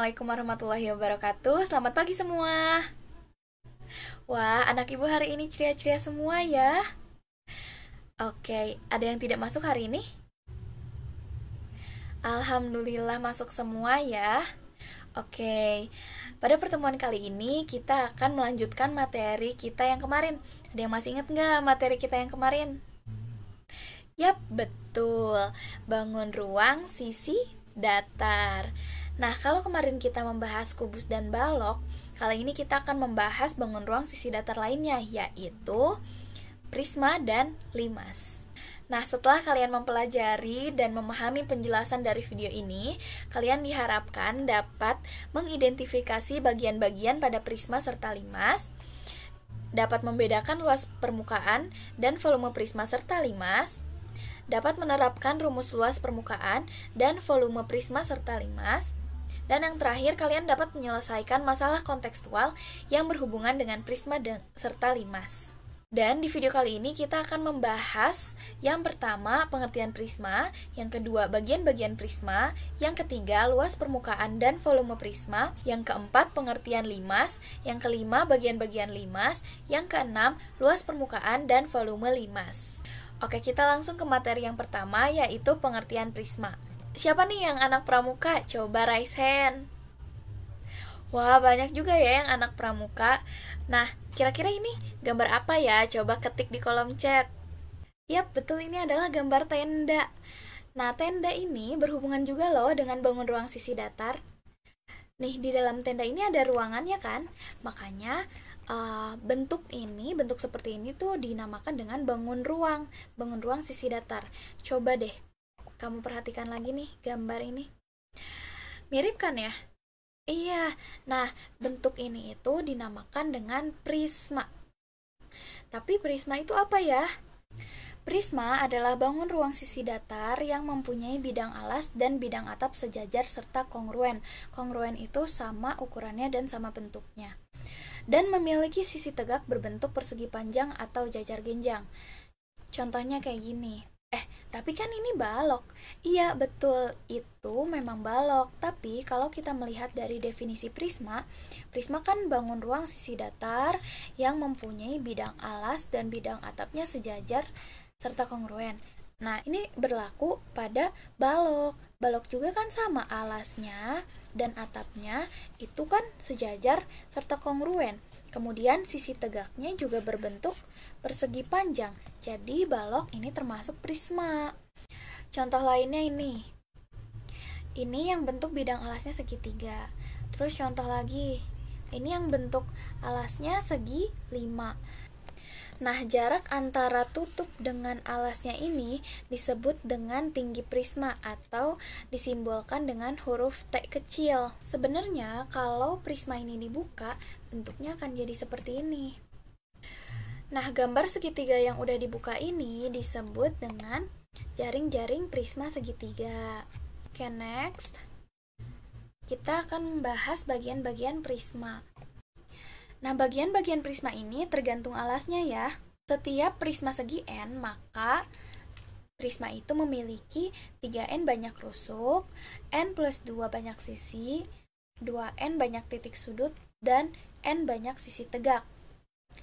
Assalamualaikum warahmatullahi wabarakatuh. Selamat pagi semua. Wah, anak ibu hari ini ceria-ceria semua ya. Oke, ada yang tidak masuk hari ini? Alhamdulillah masuk semua ya. Oke, pada pertemuan kali ini kita akan melanjutkan materi kita yang kemarin. Ada yang masih ingat nggak materi kita yang kemarin? Yap, betul. Bangun ruang sisi datar. Nah, kalau kemarin kita membahas kubus dan balok, kali ini kita akan membahas bangun ruang sisi datar lainnya, yaitu prisma dan limas. Nah, setelah kalian mempelajari dan memahami penjelasan dari video ini, kalian diharapkan dapat mengidentifikasi bagian-bagian pada prisma serta limas, dapat membedakan luas permukaan dan volume prisma serta limas, dapat menerapkan rumus luas permukaan dan volume prisma serta limas, dan yang terakhir kalian dapat menyelesaikan masalah kontekstual yang berhubungan dengan prisma dan serta limas. Dan di video kali ini kita akan membahas yang pertama pengertian prisma, yang kedua bagian-bagian prisma, yang ketiga luas permukaan dan volume prisma, yang keempat pengertian limas, yang kelima bagian-bagian limas, yang keenam luas permukaan dan volume limas. Oke, kita langsung ke materi yang pertama, yaitu pengertian prisma. Siapa nih yang anak pramuka? Coba raise hand. Wah, banyak juga ya yang anak pramuka. Nah, kira-kira ini gambar apa ya? Coba ketik di kolom chat. Yap, betul, ini adalah gambar tenda. Nah, tenda ini berhubungan juga loh dengan bangun ruang sisi datar. Nih, di dalam tenda ini ada ruangannya kan? Makanya bentuk seperti ini tuh dinamakan dengan bangun ruang sisi datar. Coba deh, kamu perhatikan lagi nih gambar ini. Mirip kan ya? Iya, nah bentuk ini itu dinamakan dengan prisma. Tapi prisma itu apa ya? Prisma adalah bangun ruang sisi datar yang mempunyai bidang alas dan bidang atap sejajar serta kongruen. Kongruen itu sama ukurannya dan sama bentuknya. Dan memiliki sisi tegak berbentuk persegi panjang atau jajar genjang. Contohnya kayak gini. Tapi kan ini balok. Iya, betul, itu memang balok. Tapi kalau kita melihat dari definisi prisma, prisma kan bangun ruang sisi datar yang mempunyai bidang alas dan bidang atapnya sejajar serta kongruen. Nah, ini berlaku pada balok. Balok juga kan sama, alasnya dan atapnya itu kan sejajar serta kongruen. Kemudian sisi tegaknya juga berbentuk persegi panjang. Jadi balok ini termasuk prisma. Contoh lainnya ini. Ini yang bentuk bidang alasnya segitiga. Terus contoh lagi. Ini yang bentuk alasnya segi 5. Nah, jarak antara tutup dengan alasnya ini disebut dengan tinggi prisma atau disimbolkan dengan huruf T kecil. Sebenarnya kalau prisma ini dibuka, bentuknya akan jadi seperti ini. Nah, gambar segitiga yang udah dibuka ini disebut dengan jaring-jaring prisma segitiga. Oke, next. Kita akan membahas bagian-bagian prisma. Nah, bagian-bagian prisma ini tergantung alasnya ya. Setiap prisma segi N, maka prisma itu memiliki 3N banyak rusuk, N plus 2 banyak sisi, 2N banyak titik sudut, dan N banyak sisi tegak.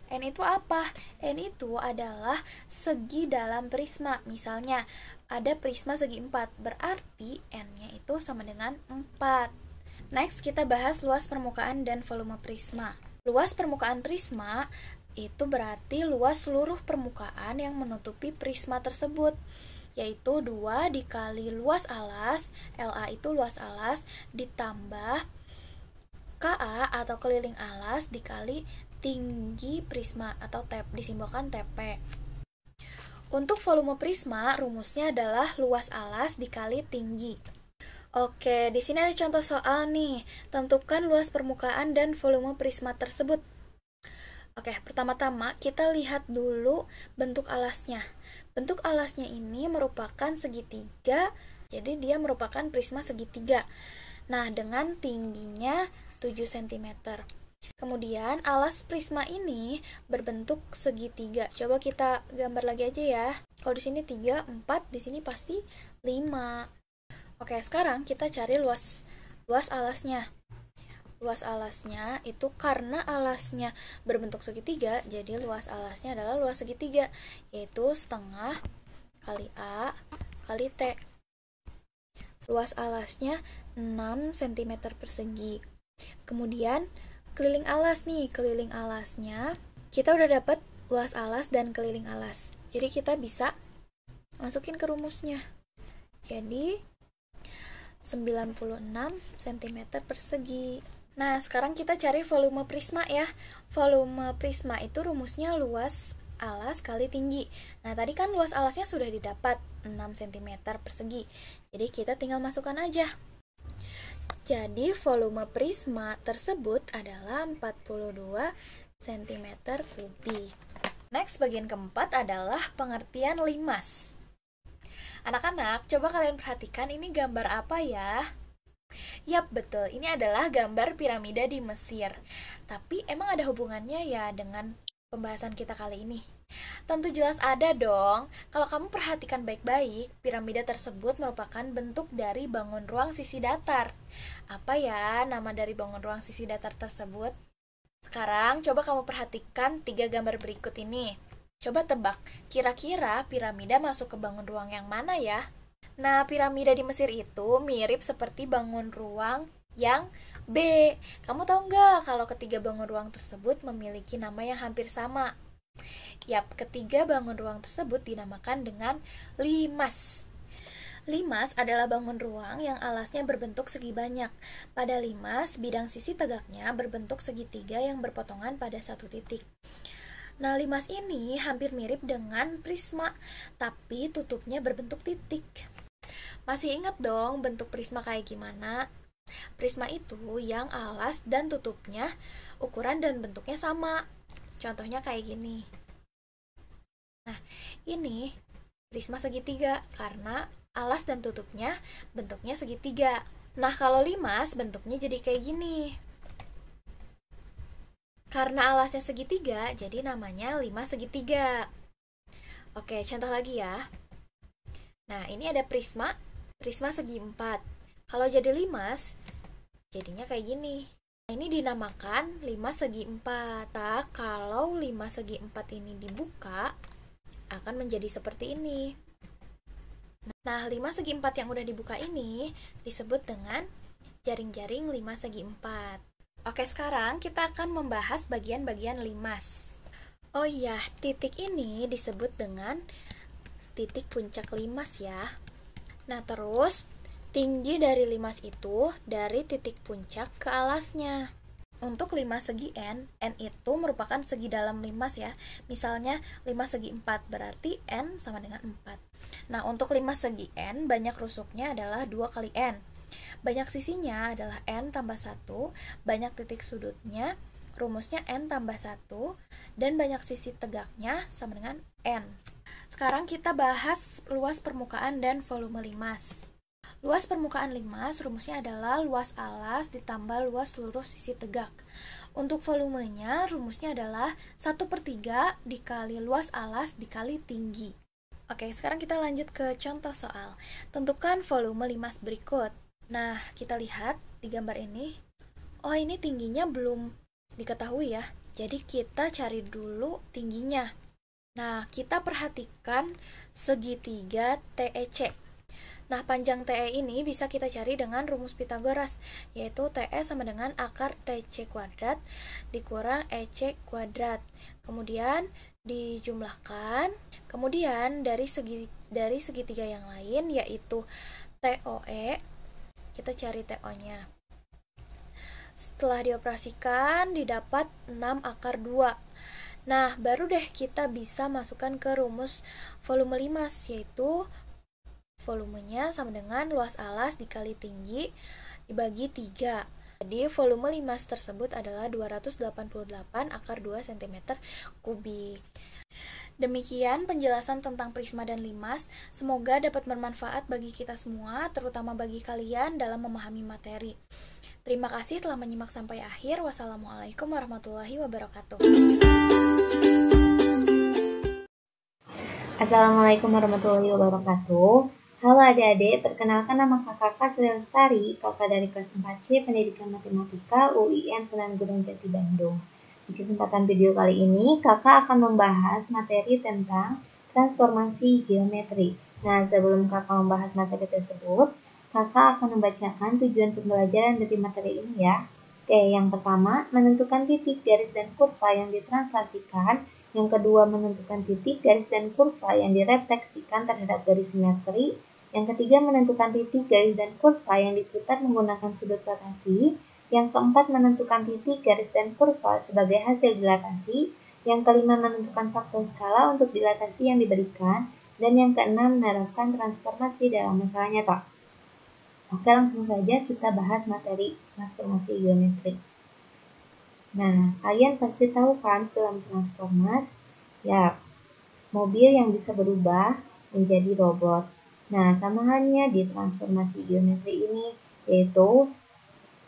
N itu apa? N itu adalah segi dalam prisma. Misalnya, ada prisma segi 4, berarti N-nya itu sama dengan 4. Next, kita bahas luas permukaan dan volume prisma. Luas permukaan prisma itu berarti luas seluruh permukaan yang menutupi prisma tersebut, yaitu 2 dikali luas alas, LA itu luas alas, ditambah KA atau keliling alas dikali tinggi prisma atau disimbolkan TP. Untuk volume prisma, rumusnya adalah luas alas dikali tinggi. Oke, di sini ada contoh soal nih. Tentukan luas permukaan dan volume prisma tersebut. Oke, pertama-tama kita lihat dulu bentuk alasnya. Bentuk alasnya ini merupakan segitiga, jadi dia merupakan prisma segitiga. Nah, dengan tingginya 7 cm. Kemudian alas prisma ini berbentuk segitiga. Coba kita gambar lagi aja ya. Kalau di sini 3, 4, di sini pasti 5. Oke, sekarang kita cari luas alasnya. Luas alasnya itu karena alasnya berbentuk segitiga, jadi luas alasnya adalah luas segitiga, yaitu setengah kali A kali T. Luas alasnya 6 cm persegi. Kemudian keliling alas nih, keliling alasnya kita udah dapat luas alas dan keliling alas. Jadi kita bisa masukin ke rumusnya. Jadi 96 cm persegi. Nah, sekarang kita cari volume prisma ya. Volume prisma itu rumusnya luas alas kali tinggi. Nah, tadi kan luas alasnya sudah didapat 6 cm persegi. Jadi kita tinggal masukkan aja. Jadi volume prisma tersebut adalah 42 cm kubik. Next, bagian keempat adalah pengertian limas. Anak-anak, coba kalian perhatikan ini gambar apa ya? Yap, betul. Ini adalah gambar piramida di Mesir. Tapi emang ada hubungannya ya dengan pembahasan kita kali ini? Tentu jelas ada dong. Kalau kamu perhatikan baik-baik, piramida tersebut merupakan bentuk dari bangun ruang sisi datar. Apa ya nama dari bangun ruang sisi datar tersebut? Sekarang coba kamu perhatikan 3 gambar berikut ini. Coba tebak, kira-kira piramida masuk ke bangun ruang yang mana ya? Nah, piramida di Mesir itu mirip seperti bangun ruang yang B. Kamu tahu nggak kalau ketiga bangun ruang tersebut memiliki nama yang hampir sama? Yap, ketiga bangun ruang tersebut dinamakan dengan limas. Limas adalah bangun ruang yang alasnya berbentuk segi banyak. Pada limas, bidang sisi tegaknya berbentuk segitiga yang berpotongan pada satu titik. Nah, limas ini hampir mirip dengan prisma, tapi tutupnya berbentuk titik. Masih ingat dong bentuk prisma kayak gimana? Prisma itu yang alas dan tutupnya ukuran dan bentuknya sama. Contohnya kayak gini. Nah, ini prisma segitiga karena alas dan tutupnya bentuknya segitiga. Nah, kalau limas bentuknya jadi kayak gini. Karena alasnya segitiga, jadi namanya limas segitiga. Oke, contoh lagi ya. Nah, ini ada prisma segi 4. Kalau jadi limas, jadinya kayak gini. Nah, ini dinamakan limas segi 4. Nah, kalau limas segi 4 ini dibuka, akan menjadi seperti ini. Nah, limas segi 4 yang udah dibuka ini disebut dengan jaring-jaring limas segi 4. Oke, sekarang kita akan membahas bagian-bagian limas. Oh iya, titik ini disebut dengan titik puncak limas ya. Nah, terus tinggi dari limas itu dari titik puncak ke alasnya. Untuk limas segi N itu merupakan segi dalam limas ya. Misalnya limas segi 4 berarti N sama dengan 4. Nah, untuk limas segi N banyak rusuknya adalah 2 kali N. Banyak sisinya adalah N tambah 1, banyak titik sudutnya, rumusnya N tambah 1, dan banyak sisi tegaknya sama dengan N. Sekarang kita bahas luas permukaan dan volume limas. Luas permukaan limas rumusnya adalah luas alas ditambah luas seluruh sisi tegak. Untuk volumenya rumusnya adalah 1/3 dikali luas alas dikali tinggi. Oke, sekarang kita lanjut ke contoh soal. Tentukan volume limas berikut. Nah, kita lihat di gambar ini. Oh, ini tingginya belum diketahui ya. Jadi kita cari dulu tingginya. Nah, kita perhatikan segitiga TEC. Nah, panjang TE ini bisa kita cari dengan rumus Pitagoras, yaitu TE sama dengan akar TC kuadrat dikurang EC kuadrat. Kemudian dijumlahkan, kemudian dari segitiga yang lain yaitu TOE, kita cari TO-nya. Setelah dioperasikan didapat 6 akar 2. Nah, baru deh kita bisa masukkan ke rumus volume limas, yaitu volumenya sama dengan luas alas dikali tinggi dibagi 3. Jadi, volume limas tersebut adalah 288 akar 2 cm kubik. Demikian penjelasan tentang prisma dan limas. Semoga dapat bermanfaat bagi kita semua, terutama bagi kalian dalam memahami materi. Terima kasih telah menyimak sampai akhir. Wassalamualaikum warahmatullahi wabarakatuh. Assalamualaikum warahmatullahi wabarakatuh. Halo adik-adik, perkenalkan nama kakak Sri Lestari, kakak dari kelas 4C Pendidikan Matematika UIN Sunan Gunung Jati Bandung. Di kesempatan video kali ini, kakak akan membahas materi tentang transformasi geometri. Nah, sebelum kakak membahas materi tersebut, kakak akan membacakan tujuan pembelajaran dari materi ini ya. Oke, yang pertama, menentukan titik, garis, dan kurva yang ditranslasikan. Yang kedua, menentukan titik, garis, dan kurva yang direfleksikan terhadap garis simetri. Yang ketiga, menentukan titik, garis, dan kurva yang diputar menggunakan sudut rotasi. Yang keempat, menentukan titik, garis, dan kurva sebagai hasil dilatasi. Yang kelima, menentukan faktor skala untuk dilatasi yang diberikan. Dan yang keenam, menerapkan transformasi dalam masalah nyata. Oke, langsung saja kita bahas materi transformasi geometri. Nah, kalian pasti tahu kan film Transformer? Ya, mobil yang bisa berubah menjadi robot. Nah, sama halnya di transformasi geometri ini, yaitu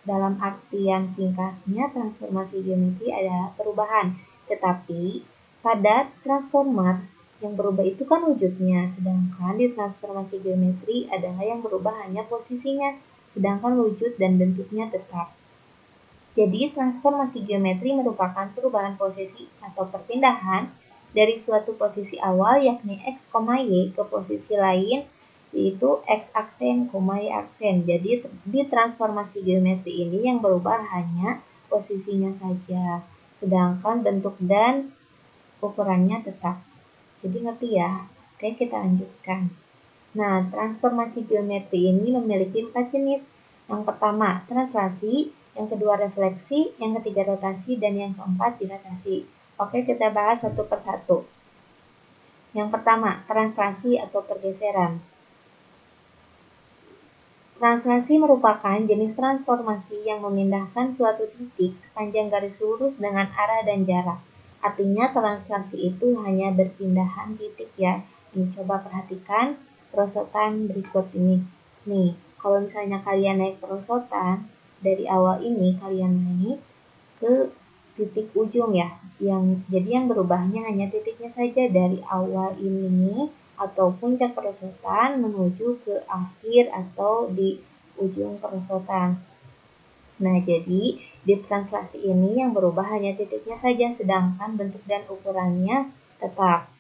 dalam artian singkatnya transformasi geometri adalah perubahan. Tetapi pada transformer yang berubah itu kan wujudnya, sedangkan di transformasi geometri adalah yang berubah hanya posisinya, sedangkan wujud dan bentuknya tetap. Jadi, transformasi geometri merupakan perubahan posisi atau perpindahan dari suatu posisi awal yakni x, y ke posisi lain yaitu x aksen, y aksen. Jadi, di transformasi geometri ini yang berubah hanya posisinya saja, sedangkan bentuk dan ukurannya tetap. Jadi, ngerti ya? Oke, kita lanjutkan. Nah, transformasi geometri ini memiliki 4 jenis. Yang pertama, translasi, yang kedua refleksi, yang ketiga rotasi, dan yang keempat dilatasi. Oke, kita bahas satu persatu. Yang pertama, translasi atau pergeseran. Translasi merupakan jenis transformasi yang memindahkan suatu titik sepanjang garis lurus dengan arah dan jarak. Artinya translasi itu hanya berpindahan titik ya. Ini coba perhatikan perosotan berikut ini. Nih, kalau misalnya kalian naik perosotan, dari awal ini kalian naik ke titik ujung ya. Jadi yang berubahnya hanya titiknya saja dari awal ini atau puncak perosotan menuju ke akhir atau di ujung perosotan. Nah, jadi di translasi ini yang berubah hanya titiknya saja, sedangkan bentuk dan ukurannya tetap.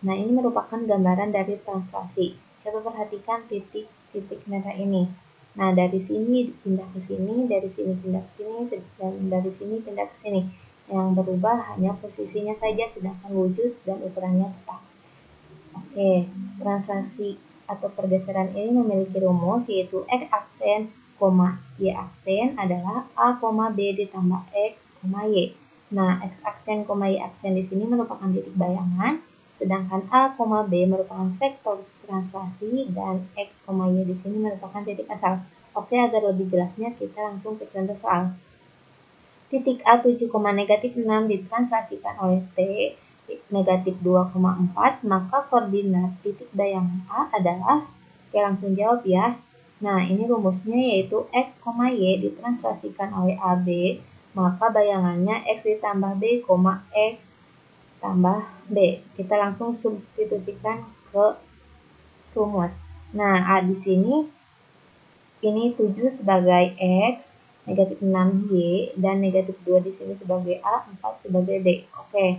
Nah, ini merupakan gambaran dari translasi. Coba perhatikan titik-titik merah ini. Nah, dari sini pindah ke sini, dari sini pindah ke sini, dan dari sini pindah ke sini. Yang berubah hanya posisinya saja, sedangkan wujud dan ukurannya tetap. Oke, translasi atau pergeseran ini memiliki rumus yaitu X aksen, Y aksen adalah A, B ditambah X, Y. Nah, X aksen, Y aksen di sini merupakan titik bayangan, sedangkan A, B merupakan vektor translasi dan X, Y di sini merupakan titik asal. Oke, agar lebih jelasnya kita langsung ke contoh soal. Titik A 7, negatif 6 ditranslasikan oleh T negatif 2,4, maka koordinat titik bayangan A adalah, oke langsung jawab ya. Nah, ini rumusnya yaitu X, Y ditranslasikan oleh AB, maka bayangannya X ditambah B, X tambah B. Kita langsung substitusikan ke rumus. Nah, A di sini ini 7 sebagai X, negatif 6Y, dan negatif 2 di sini sebagai A, 4 sebagai B. Oke,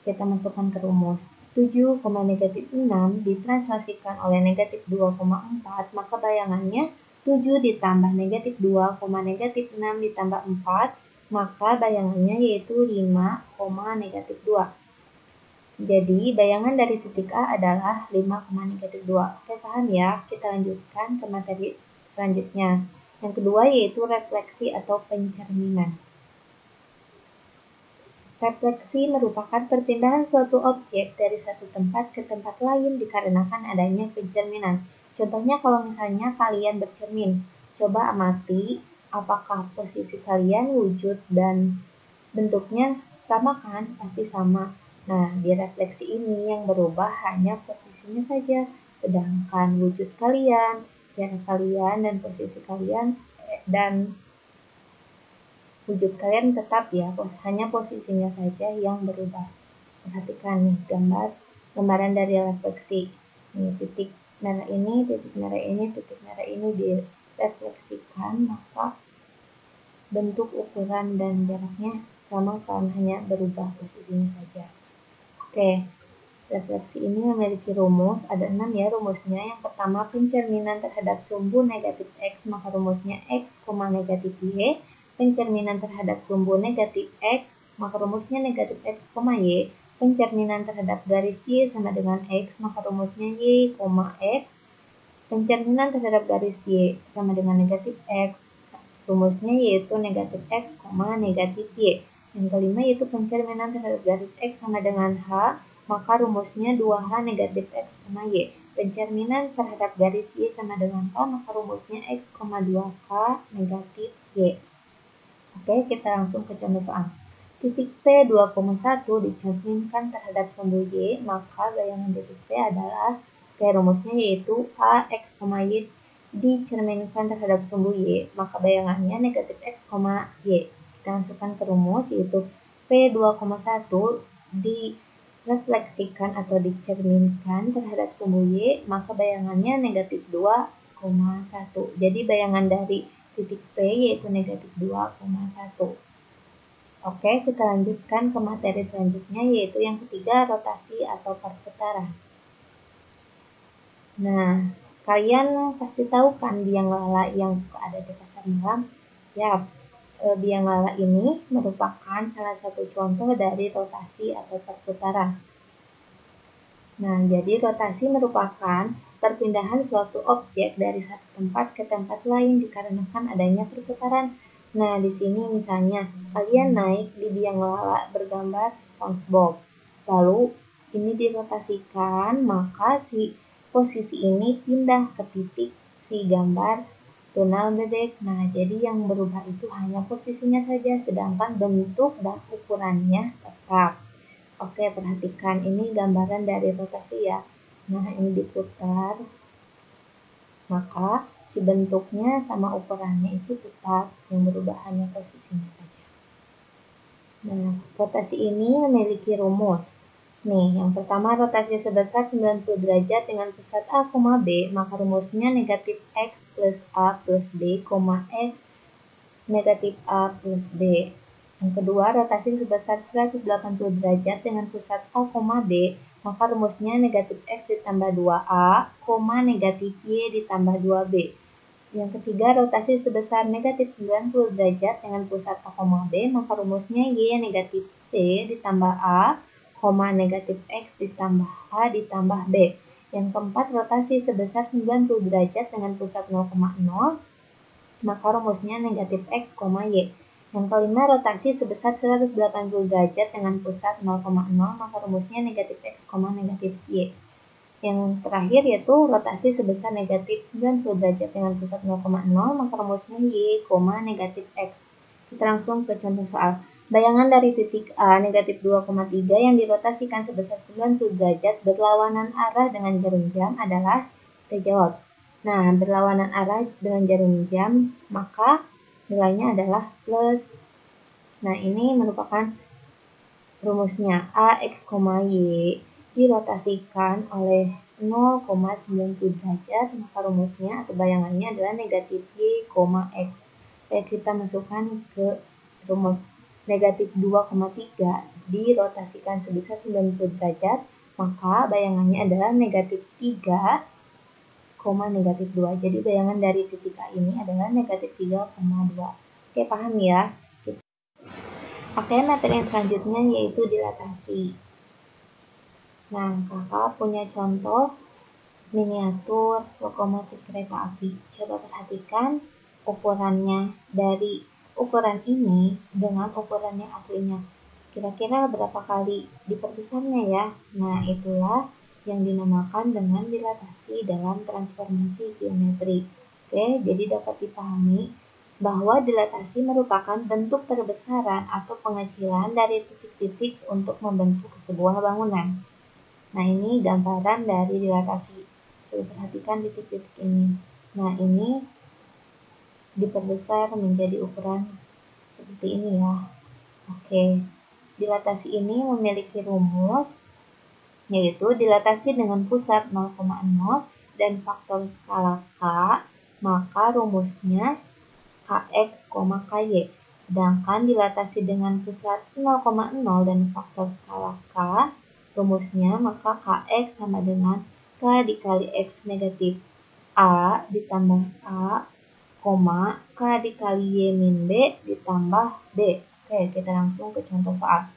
kita masukkan ke rumus. 7, negatif 6 ditranslasikan oleh negatif 2,4, maka bayangannya 7 ditambah negatif 2, negatif 6 ditambah 4, maka bayangannya yaitu 5, negatif 2. Jadi, bayangan dari titik A adalah 5, negatif 2. Oke, paham ya? Kita lanjutkan ke materi selanjutnya. Yang kedua yaitu refleksi atau pencerminan. Refleksi merupakan perpindahan suatu objek dari satu tempat ke tempat lain dikarenakan adanya pencerminan. Contohnya kalau misalnya kalian bercermin, coba amati apakah posisi kalian, wujud, dan bentuknya sama kan? Pasti sama. Nah, di refleksi ini yang berubah hanya posisinya saja, sedangkan wujud kalian, jarak kalian, dan posisi kalian dan wujud kalian tetap ya, hanya posisinya saja yang berubah. Perhatikan nih gambaran dari refleksi. Ini titik merah ini, titik merah ini, titik merah ini direfleksikan, maka bentuk, ukuran, dan jaraknya sama kan, hanya berubah posisinya saja. Oke, refleksi ini memiliki rumus, ada 6 ya rumusnya. Yang pertama, pencerminan terhadap sumbu negatif X, maka rumusnya X, negatif Y. Pencerminan terhadap sumbu negatif X, maka rumusnya negatif X, Y. Pencerminan terhadap garis Y sama dengan X, maka rumusnya Y, X. Pencerminan terhadap garis Y sama dengan negatif X, rumusnya yaitu negatif X, negatif Y. Yang kelima yaitu pencerminan terhadap garis X sama dengan H, maka rumusnya 2H negatif X, Y. Pencerminan terhadap garis Y sama dengan H, maka rumusnya X, 2K negatif Y. Oke, kita langsung ke contoh soal. Titik P 2,1 dicerminkan terhadap sumbu Y, maka bayangan titik P adalah rumusnya yaitu A, X, Y dicerminkan terhadap sumbu Y, maka bayangannya negatif X, Y. Kita masukkan ke rumus yaitu P 2,1 direfleksikan atau dicerminkan terhadap sumbu Y, maka bayangannya negatif 2,1. Jadi bayangan dari titik P yaitu negatif 2,1. Oke, kita lanjutkan ke materi selanjutnya yaitu yang ketiga, rotasi atau perputaran. Nah, kalian pasti tahu kan biang lala yang suka ada di pasar malam? Ya, biang lala ini merupakan salah satu contoh dari rotasi atau perputaran. Nah, jadi rotasi merupakan perpindahan suatu objek dari satu tempat ke tempat lain dikarenakan adanya perputaran. Nah, di sini misalnya kalian naik di biang lala bergambar SpongeBob. Lalu ini dirotasikan, maka si posisi ini pindah ke titik si gambar tunnel bebek. Nah, jadi yang berubah itu hanya posisinya saja, sedangkan bentuk dan ukurannya tetap. Oke, perhatikan ini gambaran dari rotasi ya. Nah, ini diputar, maka si bentuknya sama ukurannya itu tetap, yang berubah hanya posisinya saja. Nah, rotasi ini memiliki rumus. Nih, yang pertama rotasi sebesar 90 derajat dengan pusat A, B, maka rumusnya negatif X plus A plus B, X negatif A plus B. Yang kedua, rotasi sebesar 180 derajat dengan pusat A, B, maka rumusnya negatif X ditambah 2A, negatif Y ditambah 2B. Yang ketiga, rotasi sebesar negatif 90 derajat dengan pusat A, B, maka rumusnya Y negatif T ditambah A, negatif X ditambah A ditambah B. Yang keempat, rotasi sebesar 90 derajat dengan pusat 0,0, maka rumusnya negatif X, Y. Yang kelima, rotasi sebesar 180 derajat dengan pusat 0,0, maka rumusnya negatif X, negatif Y. Yang terakhir yaitu rotasi sebesar negatif 90 derajat dengan pusat 0,0, maka rumusnya Y, negatif X. Kita langsung ke contoh soal. Bayangan dari titik A negatif 2,3 yang dirotasikan sebesar 90 derajat berlawanan arah dengan jarum jam adalah, kita jawab. Nah, berlawanan arah dengan jarum jam, maka nilainya adalah plus. Nah, ini merupakan rumusnya A, X, Y dirotasikan oleh 0,90 derajat, maka rumusnya atau bayangannya adalah negatif Y, X. Kita masukkan ke rumus negatif 2,3 dirotasikan sebesar 90 derajat, maka bayangannya adalah negatif 3, negatif 2. Jadi bayangan dari titik A ini adalah negatif 3,2. Oke, paham ya? Oke, materi yang selanjutnya yaitu dilatasi. Nah, kakak punya contoh miniatur lokomotif kereta api. Coba perhatikan ukurannya dari ukuran ini dengan ukuran yang aslinya. Kira-kira berapa kali diperbesarnya ya? Nah, itulah yang dinamakan dengan dilatasi dalam transformasi geometri. Oke, jadi dapat dipahami bahwa dilatasi merupakan bentuk perbesaran atau pengecilan dari titik-titik untuk membentuk sebuah bangunan. Nah, ini gambaran dari dilatasi. Coba perhatikan titik-titik ini. Nah, ini diperbesar menjadi ukuran seperti ini ya. Oke, dilatasi ini memiliki rumus, yaitu dilatasi dengan pusat 0,0 dan faktor skala K, maka rumusnya Kx, Ky. Sedangkan dilatasi dengan pusat 0,0 dan faktor skala K, rumusnya maka Kx sama dengan K dikali X negatif A ditambah A, K dikali Y min B ditambah B. Oke, kita langsung ke contoh soal.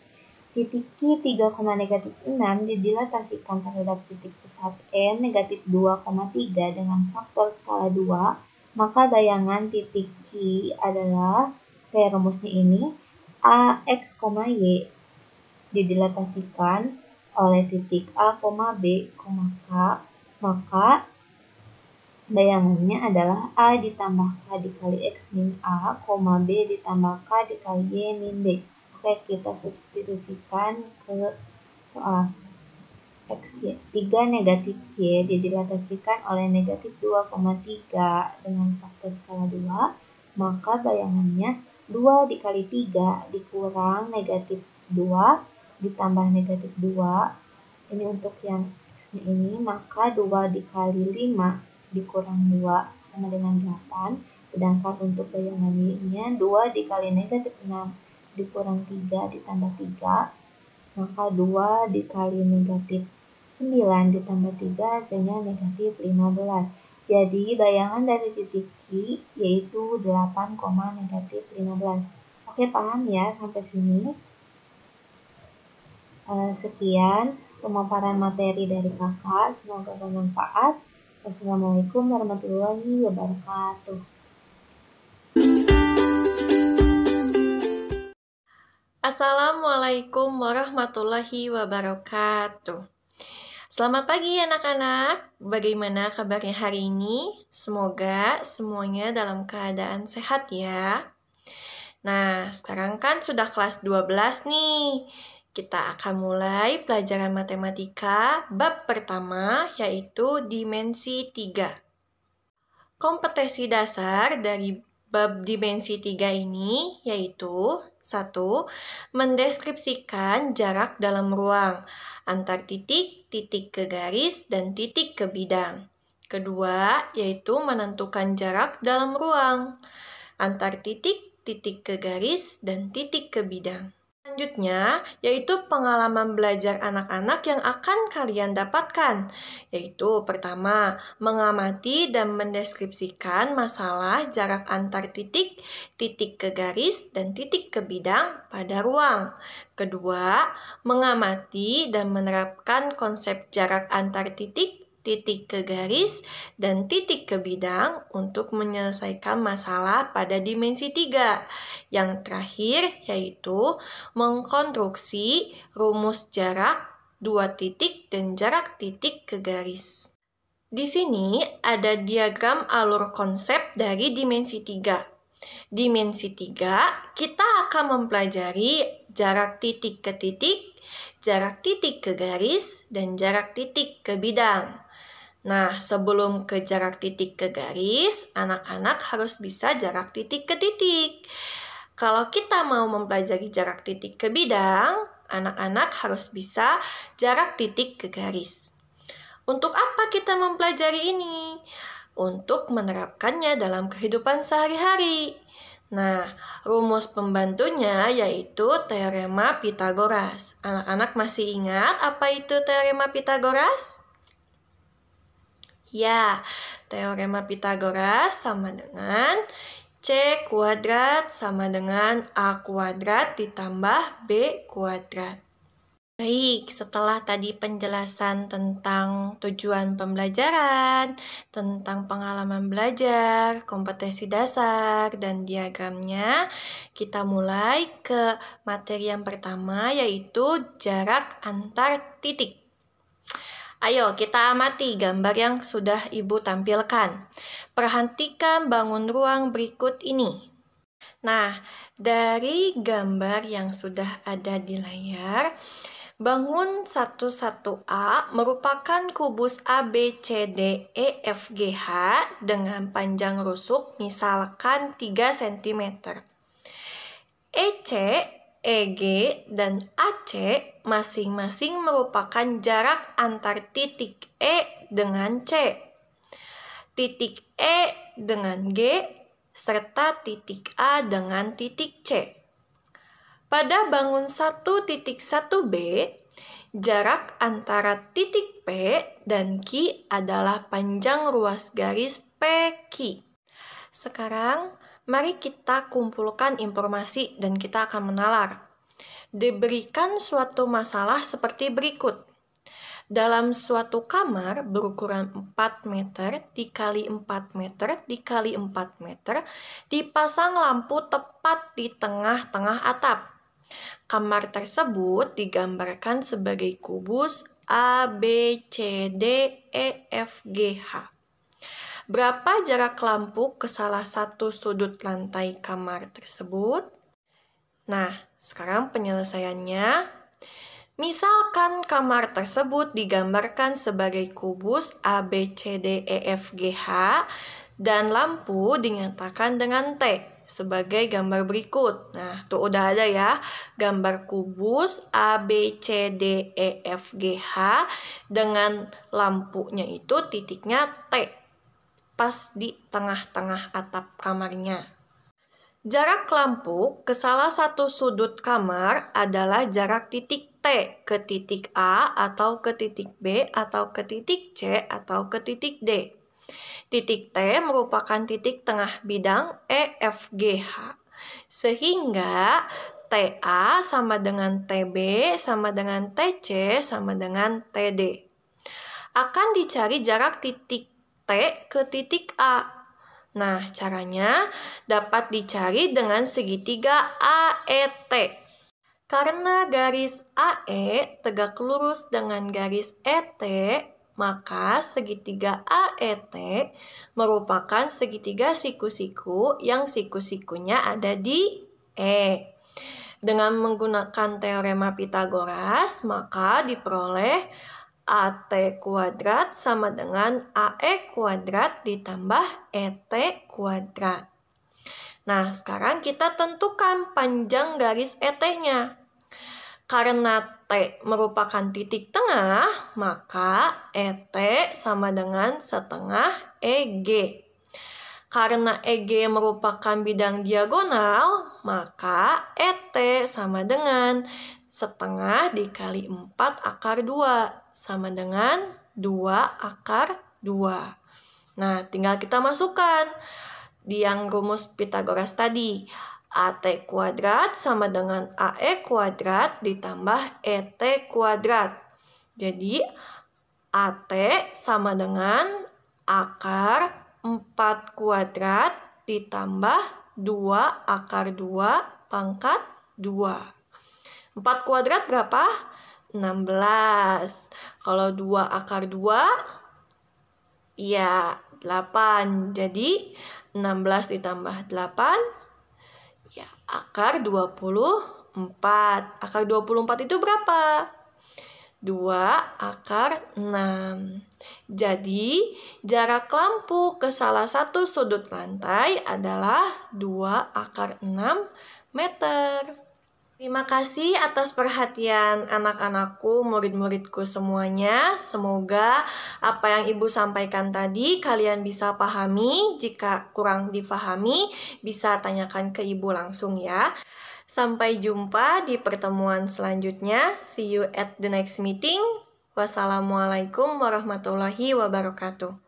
Titik Q 3,6 didilatasikan terhadap titik pusat N negatif 2,3 dengan faktor skala 2, maka bayangan titik Q adalah, rumusnya ini, AX, Y didilatasikan oleh titik A, B, K, maka bayangannya adalah A ditambah K dikali X min A, B ditambah K dikali Y min B. Oke, kita substitusikan ke soal. X 3 negatif Y didilatasikan oleh negatif 2,3 dengan faktor skala 2, maka bayangannya 2 dikali 3 dikurang negatif 2 ditambah negatif 2. Ini untuk yang X-nya ini, maka 2 dikali 5 dikurang 2 sama dengan 8. Sedangkan untuk bayangan Y-nya 2 dikali negatif 6 dikurang 3 ditambah 3. Maka 2 dikali negatif 9 ditambah 3 hasilnya negatif 15. Jadi bayangan dari titik Q yaitu 8, negatif 15. Oke, paham ya sampai sini? Sekian pemaparan materi dari kakak. Semoga bermanfaat. Wassalamualaikum warahmatullahi wabarakatuh. Assalamualaikum warahmatullahi wabarakatuh. Selamat pagi anak-anak, bagaimana kabarnya hari ini? Semoga semuanya dalam keadaan sehat ya. Nah, sekarang kan sudah kelas 12 nih. Kita akan mulai pelajaran matematika bab pertama yaitu dimensi 3. Kompetensi dasar dari bab dimensi 3 ini yaitu 1. Mendeskripsikan jarak dalam ruang antar titik, titik ke garis, dan titik ke bidang. Kedua, yaitu menentukan jarak dalam ruang antar titik, titik ke garis, dan titik ke bidang. Selanjutnya, yaitu pengalaman belajar anak-anak yang akan kalian dapatkan, yaitu pertama, mengamati dan mendeskripsikan masalah jarak antar titik, titik ke garis, dan titik ke bidang pada ruang. Kedua, mengamati dan menerapkan konsep jarak antar titik, titik ke garis, dan titik ke bidang untuk menyelesaikan masalah pada dimensi 3. Yang terakhir yaitu mengkonstruksi rumus jarak dua titik dan jarak titik ke garis. Di sini ada diagram alur konsep dari dimensi 3. Dimensi 3, kita akan mempelajari jarak titik ke titik, jarak titik ke garis, dan jarak titik ke bidang. Nah, sebelum ke jarak titik ke garis, anak-anak harus bisa jarak titik ke titik. Kalau kita mau mempelajari jarak titik ke bidang, anak-anak harus bisa jarak titik ke garis. Untuk apa kita mempelajari ini? Untuk menerapkannya dalam kehidupan sehari-hari. Nah, rumus pembantunya yaitu teorema Pythagoras. Anak-anak masih ingat apa itu teorema Pythagoras? Ya, teorema Pythagoras sama dengan C kuadrat sama dengan A kuadrat ditambah B kuadrat. Baik, setelah tadi penjelasan tentang tujuan pembelajaran, tentang pengalaman belajar, kompetensi dasar, dan diagramnya, kita mulai ke materi yang pertama yaitu jarak antar titik. Ayo kita amati gambar yang sudah Ibu tampilkan. Perhatikan bangun ruang berikut ini. Nah, dari gambar yang sudah ada di layar, bangun 11A merupakan kubus ABCD EFGH dengan panjang rusuk misalkan 3 cm. EC, EG, dan AC masing-masing merupakan jarak antar titik E dengan C. titik E dengan G, serta titik A dengan titik C. Pada bangun 1.1b, jarak antara titik P dan Q adalah panjang ruas garis PQ. Sekarang, mari kita kumpulkan informasi dan kita akan menalar. Diberikan suatu masalah seperti berikut. Dalam suatu kamar berukuran 4 meter dikali 4 meter dikali 4 meter, dipasang lampu tepat di tengah-tengah atap. Kamar tersebut digambarkan sebagai kubus A, B, C, D, E, F, G, H. Berapa jarak lampu ke salah satu sudut lantai kamar tersebut? Nah, sekarang penyelesaiannya. Misalkan kamar tersebut digambarkan sebagai kubus A, B, C, D, E, F, G, H, dan lampu dinyatakan dengan T sebagai gambar berikut. Nah, tuh udah ada ya, gambar kubus A, B, C, D, E, F, G, H dengan lampunya itu titiknya T. Pas di tengah-tengah atap kamarnya. Jarak lampu ke salah satu sudut kamar adalah jarak titik T ke titik A atau ke titik B atau ke titik C atau ke titik D. Titik T merupakan titik tengah bidang EFGH. Sehingga TA sama dengan TB sama dengan TC sama dengan TD. Akan dicari jarak titik T ke titik A. Nah, caranya dapat dicari dengan segitiga AET. Karena garis AE tegak lurus dengan garis ET, maka segitiga AET merupakan segitiga siku-siku yang siku-sikunya ada di E. Dengan menggunakan teorema Pythagoras, maka diperoleh AT kuadrat sama dengan AE kuadrat ditambah ET kuadrat. Nah, sekarang kita tentukan panjang garis ET-nya. Karena T merupakan titik tengah, maka ET sama dengan setengah EG. Karena EG merupakan bidang diagonal, maka ET sama dengan setengah dikali 4 akar 2 sama dengan 2 akar 2. Nah, tinggal kita masukkan di yang rumus Pythagoras tadi. AT kuadrat sama dengan AE kuadrat ditambah ET kuadrat. Jadi, AT sama dengan akar 4 kuadrat ditambah 2 akar 2 pangkat 2. 4 kuadrat berapa? 16. Kalau 2 akar 2, ya 8. Jadi 16 ditambah 8, ya akar 24. Akar 24 itu berapa? 2 akar 6. Jadi jarak lampu ke salah satu sudut lantai adalah 2 akar 6 meter. Terima kasih atas perhatian anak-anakku, murid-muridku semuanya. Semoga apa yang Ibu sampaikan tadi kalian bisa pahami. Jika kurang difahami, bisa tanyakan ke Ibu langsung ya. Sampai jumpa di pertemuan selanjutnya. See you at the next meeting. Wassalamualaikum warahmatullahi wabarakatuh.